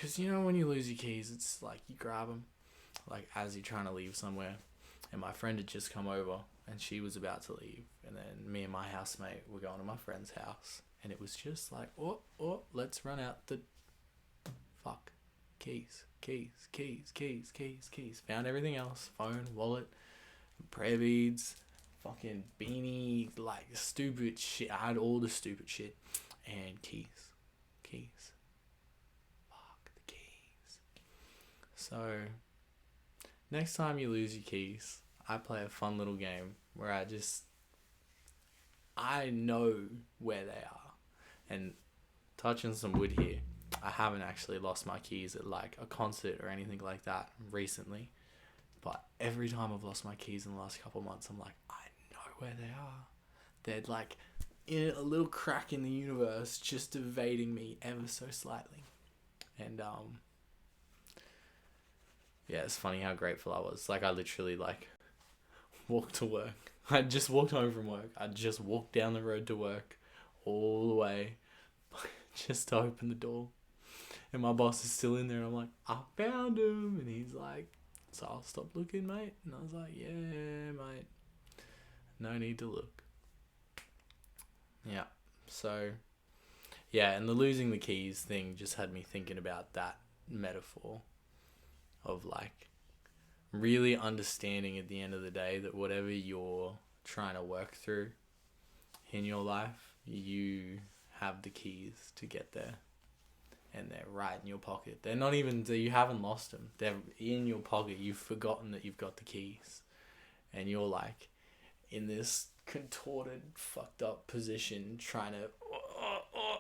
because you know when you lose your keys, it's like you grab them, like as you're trying to leave somewhere. And my friend had just come over, and she was about to leave, and then me and my housemate were going to my friend's house, and it was just like, let's run out the fuck keys. Found everything else: phone, wallet, prayer beads, fucking beanie, like stupid shit. I had all the stupid shit, and keys. Fuck the keys. So next time you lose your keys, I play a fun little game where I know where they are. And touching some wood here, I haven't actually lost my keys at like a concert or anything like that recently. But every time I've lost my keys in the last couple of months, I'm like, I know where they are. They're like in a little crack in the universe, just evading me ever so slightly. And yeah, it's funny how grateful I was. Like I literally like walked to work. I just walked home from work. I just walked down the road to work all the way just to open the door. And my boss is still in there. And I'm like, I found him. And he's like, so I'll stop looking, mate. And I was like, yeah, mate. No need to look. Yeah. So, yeah. And the losing the keys thing just had me thinking about that metaphor of like really understanding at the end of the day that whatever you're trying to work through in your life, you have the keys to get there, and they're right in your pocket. They're not even, you haven't lost them. They're in your pocket. You've forgotten that you've got the keys, and you're like in this contorted, fucked up position trying to,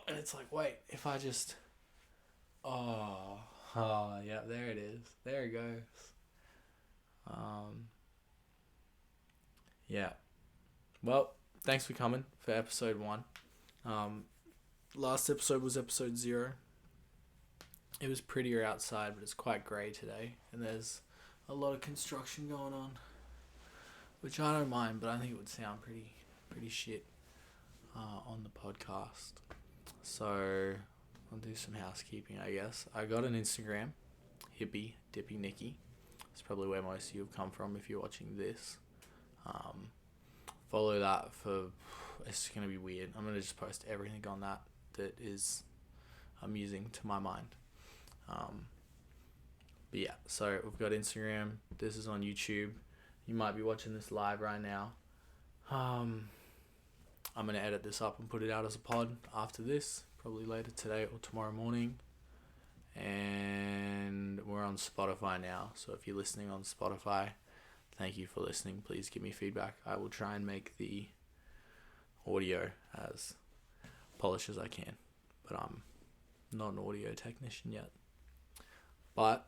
and it's like, wait, if I just, yeah, there it is. There it goes. Yeah. Well, thanks for coming for episode 1. Last episode was episode 0. It was prettier outside, but it's quite grey today, and there's a lot of construction going on, which I don't mind, but I think it would sound pretty shit on the podcast. So I'll do some housekeeping, I guess. I got an Instagram, Hippie Dippy Nicky. It's probably where most of you have come from if you're watching this. Follow that for, it's going to be weird. I'm going to just post everything on that is amusing to my mind. But yeah, so we've got Instagram. This is on YouTube. You might be watching this live right now. I'm going to edit this up and put it out as a pod after this, probably later today or tomorrow morning. And we're on Spotify now. So if you're listening on Spotify, thank you for listening. Please give me feedback. I will try and make the audio as polished as I can. But I'm not an audio technician yet. But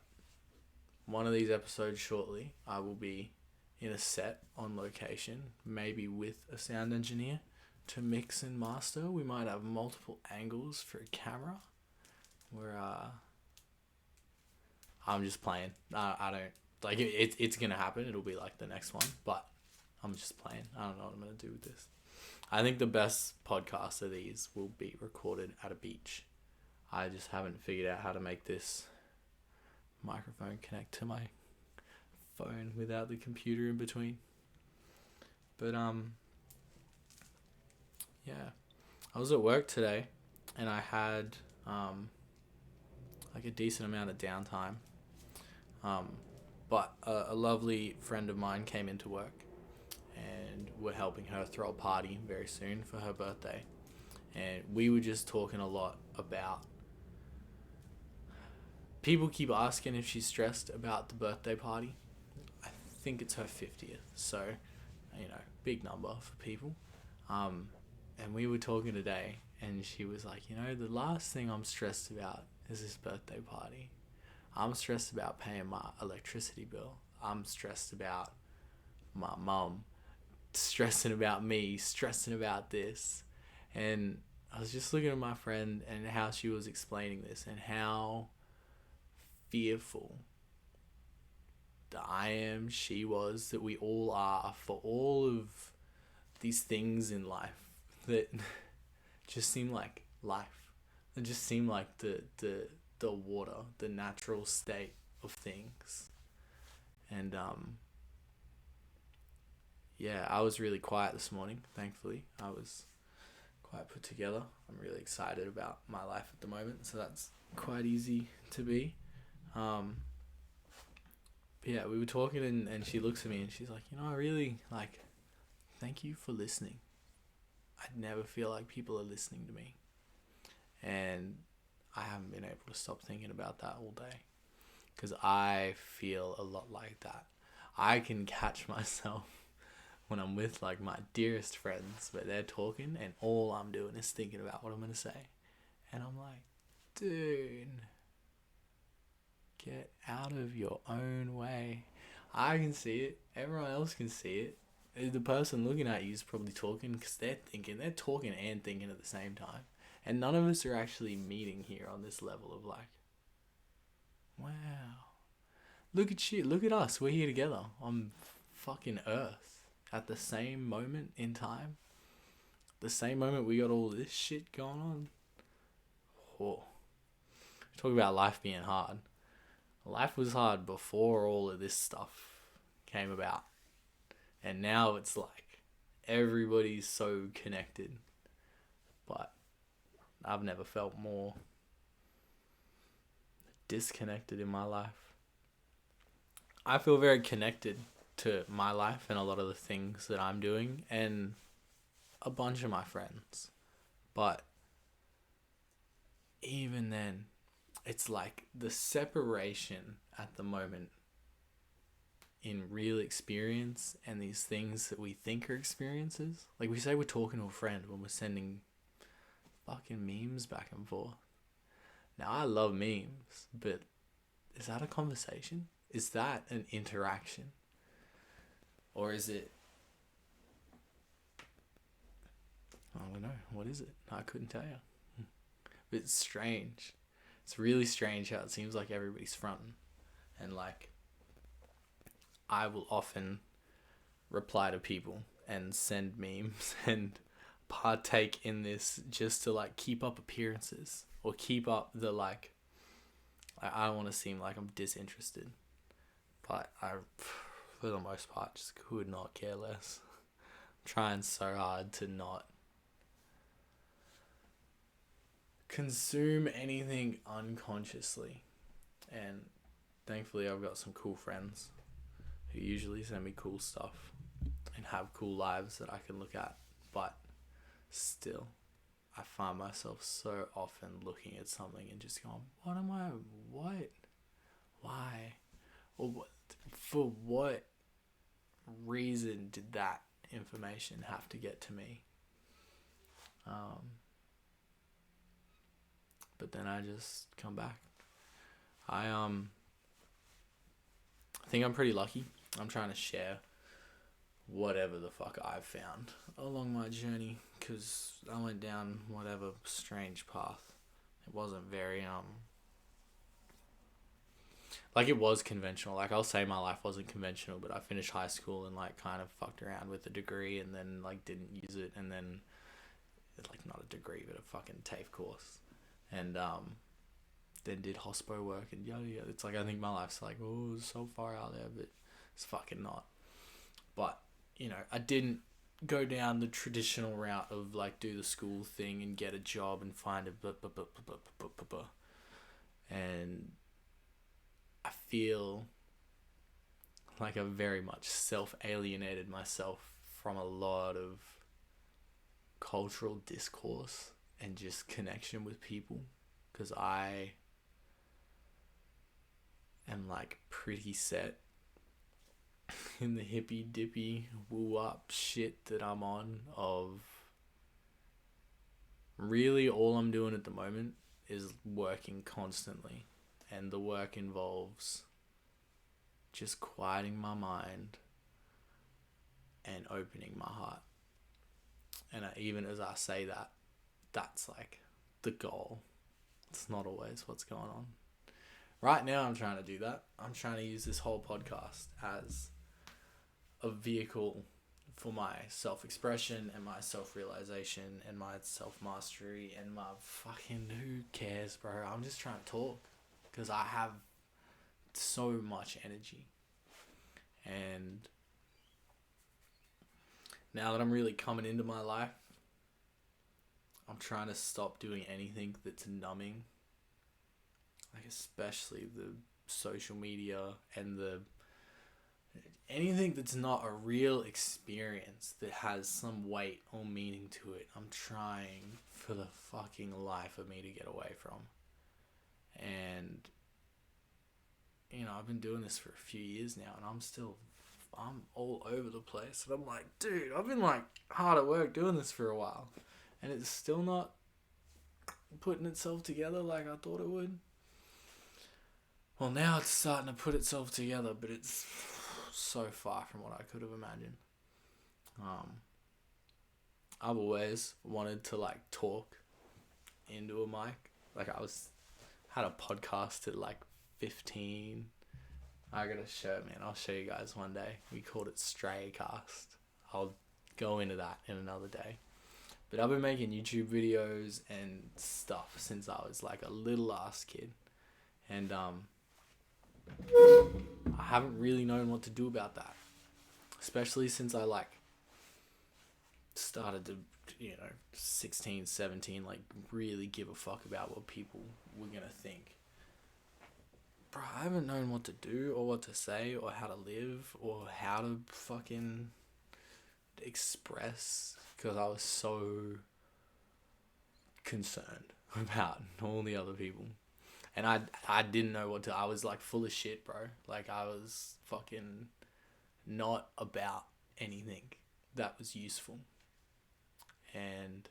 one of these episodes shortly, I will be in a set on location, maybe with a sound engineer to mix and master. We might have multiple angles for a camera. I'm just playing. I don't, like, it's going to happen. It'll be like the next one, but I'm just playing. I don't know what I'm going to do with this. I think the best podcast of these will be recorded at a beach. I just haven't figured out how to make this microphone connect to my phone without the computer in between. But yeah, I was at work today and I had like a decent amount of downtime, but a lovely friend of mine came into work and we're helping her throw a party very soon for her birthday, and we were just talking a lot about, people keep asking if she's stressed about the birthday party. I think it's her 50th, so, you know, big number for people. And we were talking today, and she was like, you know, the last thing I'm stressed about is this birthday party. I'm stressed about paying my electricity bill. I'm stressed about my mum, stressing about me, stressing about this. And I was just looking at my friend and how she was explaining this and how fearful that I am, she was, that we all are for all of these things in life that just seem like life. They just seem like the the water, the natural state of things. And yeah, I was really quiet this morning, thankfully. I was quite put together. I'm really excited about my life at the moment, so that's quite easy to be. But yeah, we were talking, and she looks at me and she's like, I really, thank you for listening. I never feel like people are listening to me. And I haven't been able to stop thinking about that all day. Because I feel a lot like that. I can catch myself when I'm with my dearest friends, but they're talking and all I'm doing is thinking about what I'm going to say. And I'm like, dude, get out of your own way. I can see it. Everyone else can see it. The person looking at you is probably talking because they're talking and thinking at the same time. And none of us are actually meeting here on this level of wow. Look at you. Look at us. We're here together on fucking Earth at the same moment in time. The same moment we got all this shit going on. Oh. Talk about life being hard. Life was hard before all of this stuff came about. And now it's everybody's so connected. But I've never felt more disconnected in my life. I feel very connected to my life and a lot of the things that I'm doing and a bunch of my friends. But even then, it's the separation at the moment in real experience and these things that we think are experiences. We say we're talking to a friend when we're sending fucking memes back and forth. Now, I love memes, but is that a conversation? Is that an interaction? Or is it... I don't know. What is it? I couldn't tell you. But it's strange. It's really strange how it seems like everybody's fronting. And I will often reply to people and send memes and partake in this just to keep up appearances or keep up the I don't want to seem like I'm disinterested, but I, for the most part, just could not care less. I'm trying so hard to not consume anything unconsciously, and thankfully I've got some cool friends who usually send me cool stuff and have cool lives that I can look at, but still I find myself so often looking at something and just going, what? Why? Or what? For what reason did that information have to get to me? But then I just come back. I think I'm pretty lucky. I'm trying to share whatever the fuck I've found along my journey, because I went down whatever strange path. It wasn't very it was conventional. I'll say my life wasn't conventional, but I finished high school and kind of fucked around with a degree and then didn't use it, and then not a degree but a fucking TAFE course, and then did hospo work and yada yada. It's I think my life's it's so far out there, but it's fucking not. But I didn't go down the traditional route of do the school thing and get a job and find a and I feel like I've very much self-alienated myself from a lot of cultural discourse and just connection with people, because I am pretty set in the hippy dippy woo up shit that I'm on of really all I'm doing at the moment is working constantly, and the work involves just quieting my mind and opening my heart. And even as I say that, that's the goal. It's not always what's going on. Right now I'm trying to do that. I'm trying to use this whole podcast as a vehicle for my self-expression and my self-realization and my self-mastery and my fucking, who cares, bro? I'm just trying to talk. because I have so much energy. And now that I'm really coming into my life, I'm trying to stop doing anything that's numbing. Like, especially the social media and anything that's not a real experience that has some weight or meaning to it. I'm trying for the fucking life of me to get away from. And, I've been doing this for a few years now, and I'm all over the place. And I'm like, dude, I've been like hard at work doing this for a while, and it's still not putting itself together like I thought it would. Well, now it's starting to put itself together, but it's so far from what I could have imagined. I've always wanted to like talk into a mic. Like, had a podcast at like 15. I got a shirt, man. I'll show you guys one day. We called it Straycast. I'll go into that in another day. But I've been making YouTube videos and stuff since I was like a little ass kid. And I haven't really known what to do about that. Especially since I like started to, 16, 17, like really give a fuck about what people were gonna think. Bro, I haven't known what to do or what to say or how to live or how to fucking express, because I was so concerned about all the other people. And I didn't know what to... I was like full of shit, bro. Like, I was fucking not about anything that was useful. And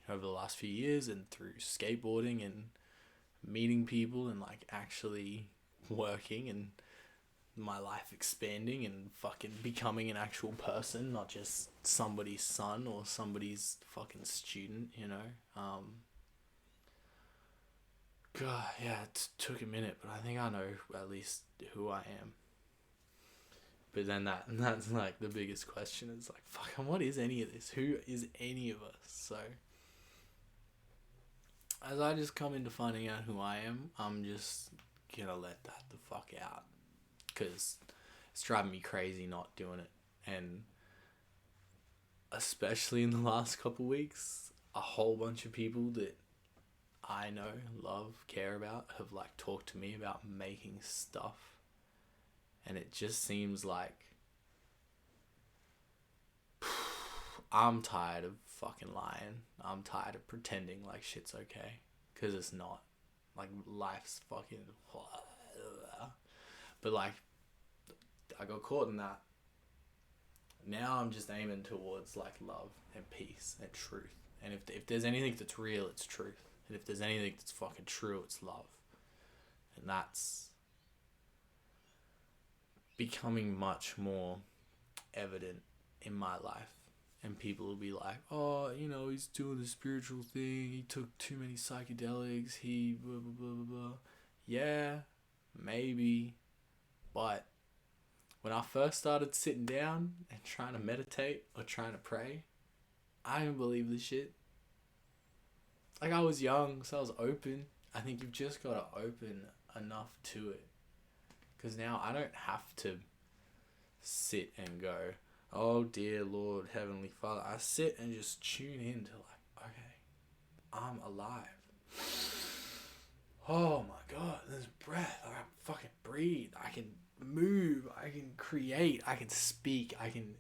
over the last few years and through skateboarding and meeting people and like actually working and my life expanding and fucking becoming an actual person, not just somebody's son or somebody's fucking student, God, yeah, it took a minute, but I think I know at least who I am. But then that's like the biggest question is like, fucking, what is any of this? Who is any of us? So as I just come into finding out who I am, I'm just gonna let that the fuck out, because it's driving me crazy not doing it. And especially in the last couple weeks, a whole bunch of people that I know, love, care about have like talked to me about making stuff. And it just seems like I'm tired of fucking lying. I'm tired of pretending like shit's okay, because it's not. Like, life's fucking... But like, I got caught in that. Now I'm just aiming towards like love and peace and truth. And if there's anything that's real, it's truth. And if there's anything that's fucking true, it's love. And that's becoming much more evident in my life. And people will be like, oh, he's doing the spiritual thing. He took too many psychedelics. He blah, blah, blah, blah, blah. Yeah, maybe. But when I first started sitting down and trying to meditate or trying to pray, I didn't believe this shit. Like, I was young, so I was open. I think you've just got to open enough to it. Because now I don't have to sit and go, oh dear Lord, Heavenly Father. I sit and just tune in to like, okay, I'm alive. Oh my God, there's breath. I can fucking breathe. I can move. I can create. I can speak. I can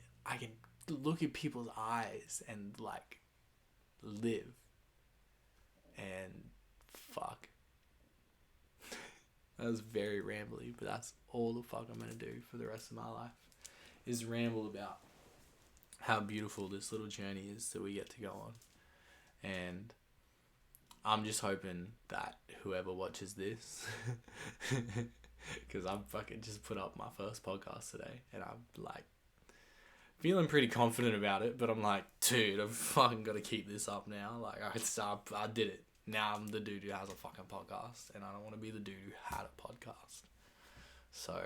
look at people's eyes and like live. And fuck. That was very rambly, but that's all the fuck I'm gonna do for the rest of my life, is ramble about how beautiful this little journey is that we get to go on. And I'm just hoping that whoever watches this, because I'm fucking just put up my first podcast today, and I'm like feeling pretty confident about it, but I'm like, dude, I've fucking got to keep this up now. Like, I did it. Now I'm the dude who has a fucking podcast, and I don't want to be the dude who had a podcast. So,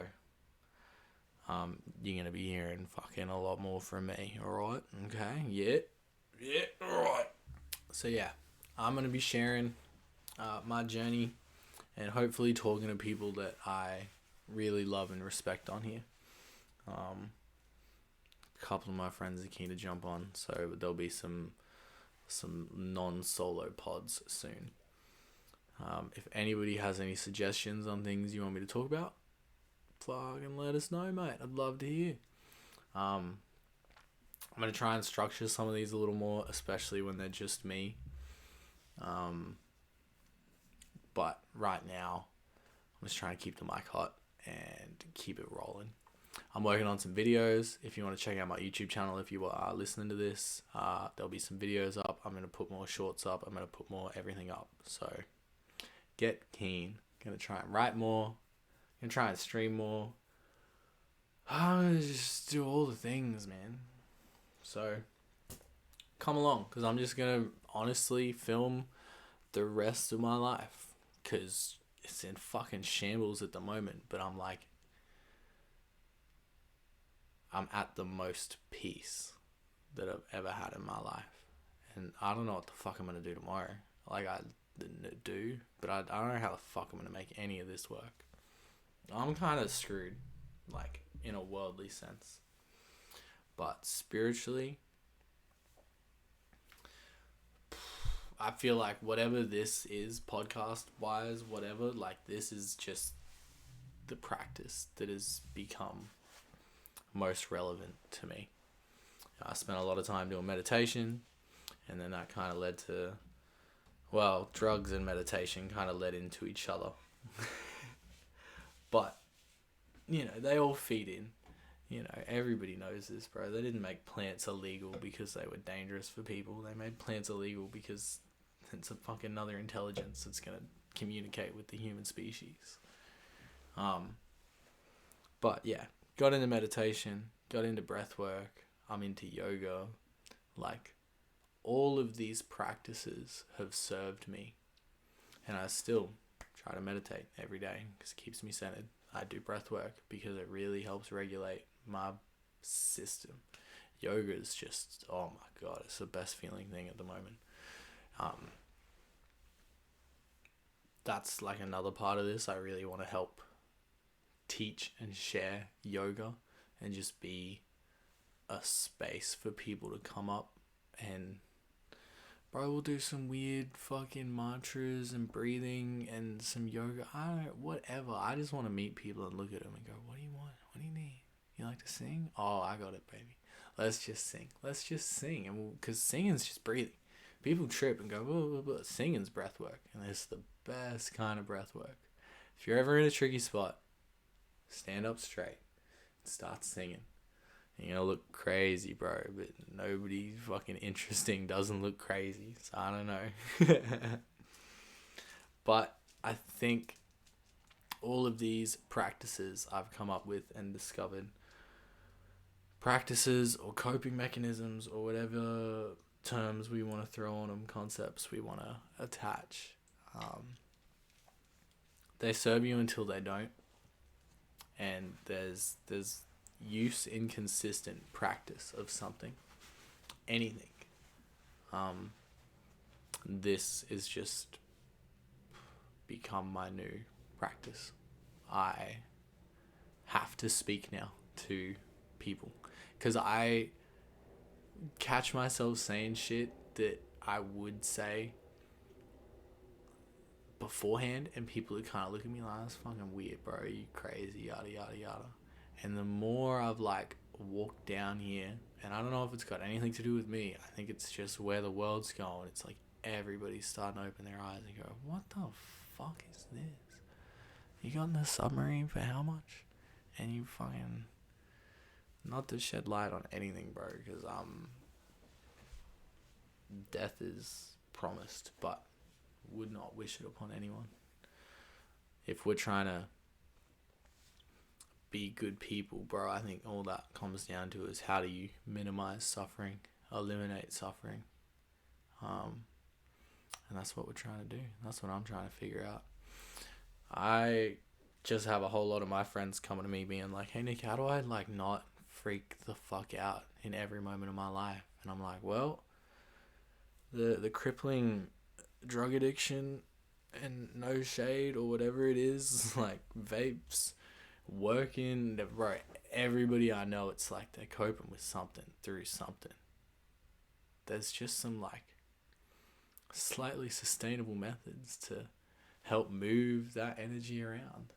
you're going to be hearing fucking a lot more from me, alright? Okay, yeah, alright. So yeah, I'm going to be sharing my journey and hopefully talking to people that I really love and respect on here. A couple of my friends are keen to jump on, so there'll be some non-solo pods soon. If anybody has any suggestions on things you want me to talk about, fucking let us know, mate. I'd love to hear. I'm going to try and structure some of these a little more, especially when they're just me. But right now, I'm just trying to keep the mic hot and keep it rolling. I'm working on some videos. If you want to check out my YouTube channel, if you are listening to this, there'll be some videos up. I'm going to put more shorts up. I'm going to put more everything up. So get keen. Going to try and write more. Going to try and stream more. I'm going to just do all the things, man. So come along, because I'm just going to honestly film the rest of my life, because it's in fucking shambles at the moment. But I'm like, I'm at the most peace that I've ever had in my life. And I don't know what the fuck I'm going to do tomorrow. Like, I didn't do, but I don't know how the fuck I'm going to make any of this work. I'm kind of screwed, like, in a worldly sense. But spiritually, I feel like whatever this is, podcast-wise, whatever, like, this is just the practice that has become most relevant to me. I spent a lot of time doing meditation, and then that kind of led to, well, drugs and meditation kind of led into each other. But, you know, they all feed in. You know, everybody knows this, bro. They didn't make plants illegal because they were dangerous for people. They made plants illegal because it's a fucking another intelligence that's going to communicate with the human species. But yeah, got into meditation, got into breath work, I'm into yoga. Like, all of these practices have served me. And I still try to meditate every day because it keeps me centered. I do breath work because it really helps regulate my system. Yoga is just, oh my God, it's the best feeling thing at the moment. That's like another part of this. I really want to help teach and share yoga and just be a space for people to come up and, bro, we'll do some weird fucking mantras and breathing and some yoga. I don't know, whatever. I just want to meet people and look at them and go, what do you want? What do you need? You like to sing? Oh, I got it, baby. Let's just sing. Let's just sing. And because singing's just breathing. People trip and go, whoa, whoa, whoa. Singing's breath work. And it's the best kind of breath work. If you're ever in a tricky spot, stand up straight and start singing. You're gonna look crazy, bro, but nobody fucking interesting doesn't look crazy, so I don't know. But I think all of these practices I've come up with and discovered, practices or coping mechanisms or whatever terms we want to throw on them, concepts we want to attach, they serve you until they don't. And there's use in consistent practice of something, anything. This is just become my new practice. I have to speak now to people because I catch myself saying shit that I would say beforehand, and people would kind of look at me like, that's fucking weird, bro, you crazy, yada yada yada. And the more I've like walked down here, and I don't know if it's got anything to do with me, I think it's just where the world's going. It's like everybody's starting to open their eyes and go, what the fuck is this? You got in the submarine for how much? And you fucking, not to shed light on anything, bro, because death is promised, but would not wish it upon anyone. If we're trying to be good people, bro, I think all that comes down to is how do you minimize suffering, eliminate suffering, and that's what we're trying to do. That's what I'm trying to figure out. I just have a whole lot of my friends coming to me being like, hey Nick, how do I like not freak the fuck out in every moment of my life? And I'm like, well, the crippling drug addiction and no shade or whatever it is, like vapes, working, bro, everybody I know, it's like they're coping with something through something. There's just some like slightly sustainable methods to help move that energy around.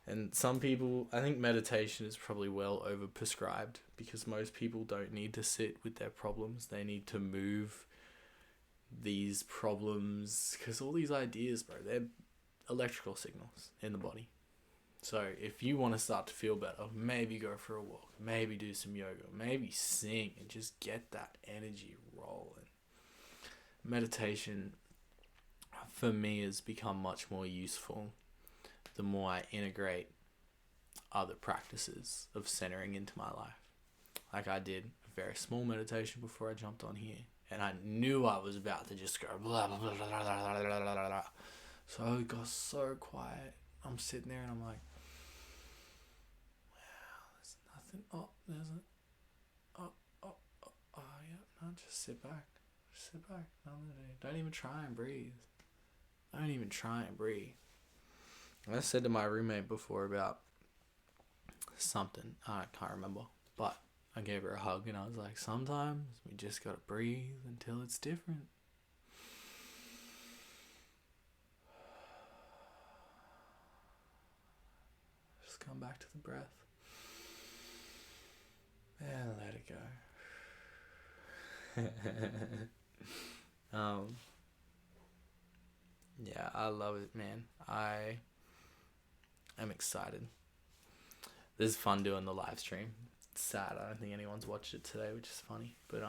And some people, I think meditation is probably well overprescribed because most people don't need to sit with their problems. They need to move these problems, because all these ideas, bro, they're electrical signals in the body. So if you want to start to feel better, maybe go for a walk, maybe do some yoga, maybe sing and just get that energy rolling. Meditation for me has become much more useful the more I integrate other practices of centering into my life. Like I did a very small meditation before I jumped on here, and I knew I was about to just go blah blah blah blah blah blah blah blah blah. So it got so quiet. I'm sitting there and I'm like, wow, there's nothing. Oh, there's a oh yeah. No, just sit back. Just sit back. Don't even try and breathe. Don't even try and breathe. I said to my roommate before about something, I can't remember, but I gave her a hug and I was like, sometimes we just gotta breathe until it's different. Just come back to the breath and let it go. Yeah, I love it, man. I am excited. This is fun doing the live stream. It's sad, I don't think anyone's watched it today, which is funny. But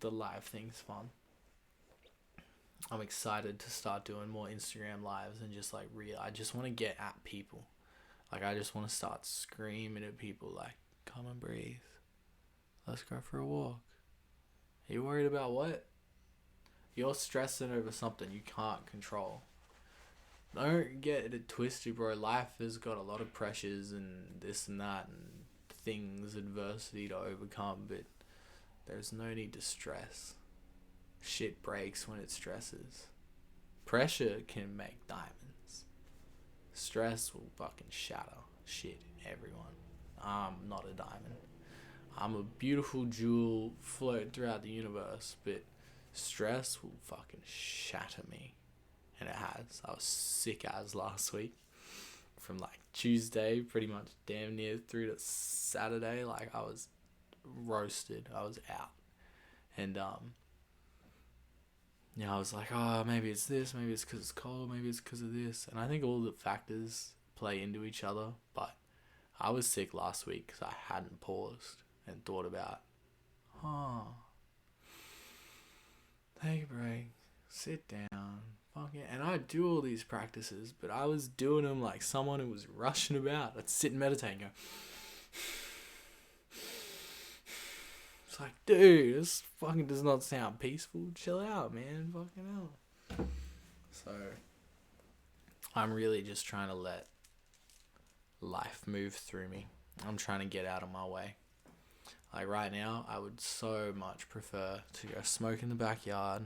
the live thing's fun. I'm excited to start doing more Instagram lives and just like I just want to get at people. Like I just want to start screaming at people like, come and breathe. Let's go for a walk. Are you worried about what? You're stressing over something you can't control. Don't get it twisted, bro. Life has got a lot of pressures and this and that and things, adversity to overcome, but there's no need to stress. Shit breaks when it stresses. Pressure can make diamonds. Stress will fucking shatter shit, everyone. I'm not a diamond. I'm a beautiful jewel floating throughout the universe, but stress will fucking shatter me. And it has. I was sick as last week. From like Tuesday, pretty much damn near through to Saturday. Like I was roasted. I was out. And I was like, oh, maybe it's this, maybe it's because it's cold, maybe it's because of this. And I think all the factors play into each other. But I was sick last week because I hadn't paused and thought about, take a break, sit down, fuck it. And I do all these practices, but I was doing them like someone who was rushing about. I'd sit and meditate and go, it's like, dude, this fucking does not sound peaceful. Chill out, man. Fucking hell. So I'm really just trying to let life move through me. I'm trying to get out of my way. Like right now, I would so much prefer to go smoke in the backyard,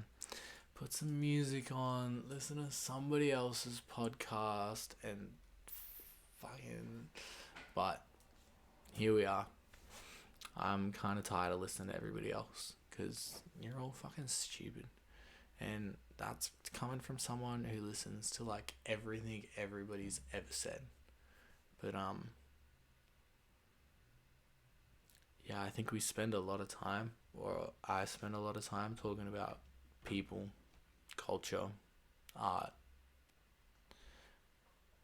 put some music on, listen to somebody else's podcast, and fucking... But here we are. I'm kind of tired of listening to everybody else because you're all fucking stupid. And that's coming from someone who listens to like everything everybody's ever said. But yeah, I think we spend a lot of time, or I spend a lot of time talking about people, culture, art.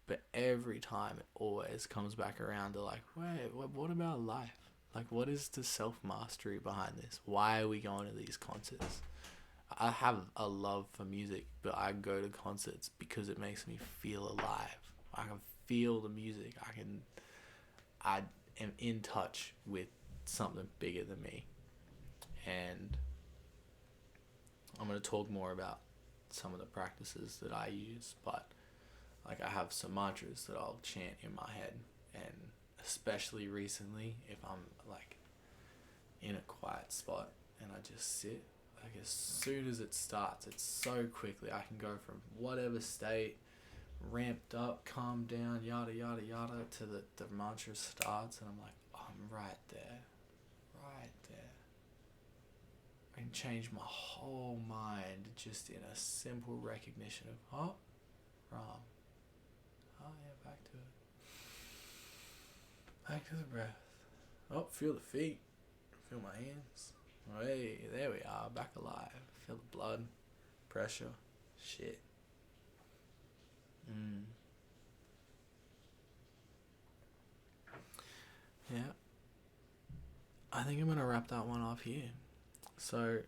But every time it always comes back around to like, wait, what about life? Like, what is the self-mastery behind this? Why are we going to these concerts? I have a love for music, but I go to concerts because it makes me feel alive. I can feel the music. I am in touch with something bigger than me. And I'm going to talk more about some of the practices that I use, but like I have some mantras that I'll chant in my head, and especially recently, if I'm like in a quiet spot and I just sit, like as soon as it starts, it's so quickly. I can go from whatever state, ramped up, calm down, yada yada yada, to the mantra starts, and I'm like, oh, I'm right there, right there. I can change my whole mind just in a simple recognition of, oh, Ram. Oh yeah, back to it. Back to the breath. Oh, feel the feet. Feel my hands. Hey, there we are, back alive. Feel the blood, pressure, shit. Yeah. I think I'm gonna wrap that one up here. So,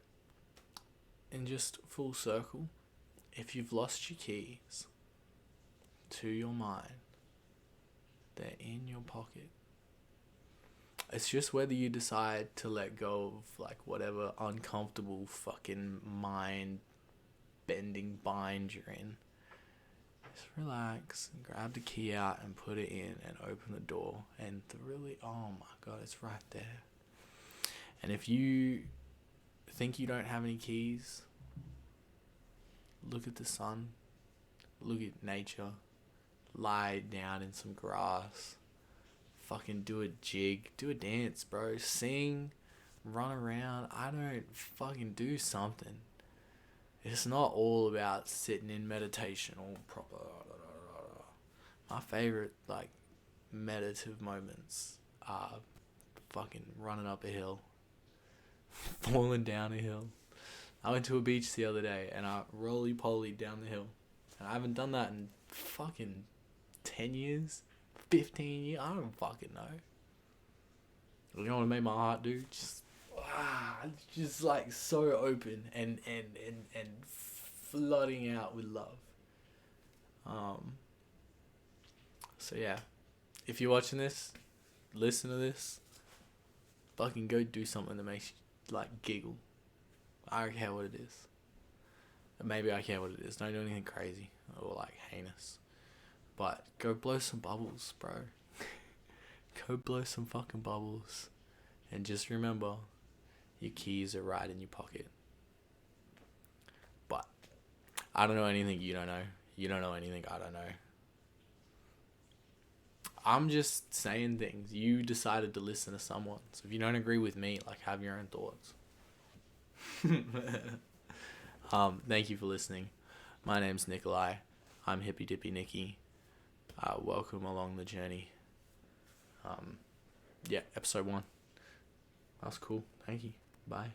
in just full circle, if you've lost your keys to your mind, they're in your pocket. It's just whether you decide to let go of like whatever uncomfortable fucking mind bending bind you're in. Just relax and grab the key out and put it in and open the door, and really, oh my god, it's right there. And if you think you don't have any keys, look at the sun, look at nature, lie down in some grass, fucking do a jig, do a dance, bro, sing, run around. I don't fucking do something. It's not all about sitting in meditation all proper. My favorite like meditative moments are fucking running up a hill, falling down a hill. I went to a beach the other day and I roly-poly down the hill. And I haven't done that in fucking 10 years, 15 years. I don't fucking know. You know what made my heart do? Just like so open and flooding out with love. So yeah, if you're watching this, listen to this, fucking go do something that makes you like giggle. I don't care what it is. Maybe I care what it is. Don't do anything crazy or like heinous. But go blow some bubbles, bro. Go blow some fucking bubbles. And just remember, your keys are right in your pocket. But I don't know anything you don't know. You don't know anything I don't know. I'm just saying things. You decided to listen to someone. So if you don't agree with me, like, have your own thoughts. Thank you for listening. My name's Nikolai. I'm Hippy Dippy Nicky. Welcome along the journey. Yeah, episode 1. That's cool. Thank you. Bye.